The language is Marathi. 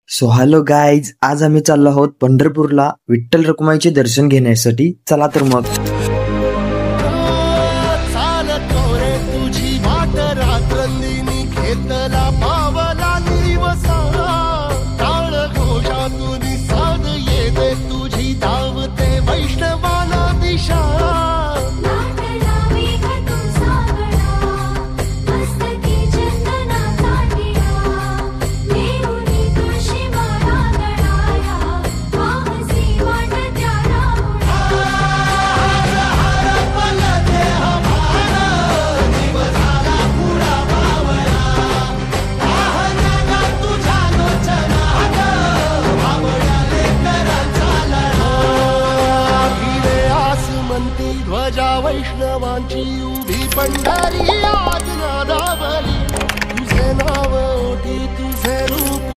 सो हॅलो गाईज, आज आम्ही चाललो आहोत पंढरपूरला विठ्ठल रखुमाईचे दर्शन घेण्यासाठी. चला तर मग. तुझी वाट रात्रंदिनी घेतला पावला दिवसा टाळ घोषातून साध येते तुझी धावते वैष्णवाला दिशा. ध्वजा वैष्णवांची उभी पंढरी आज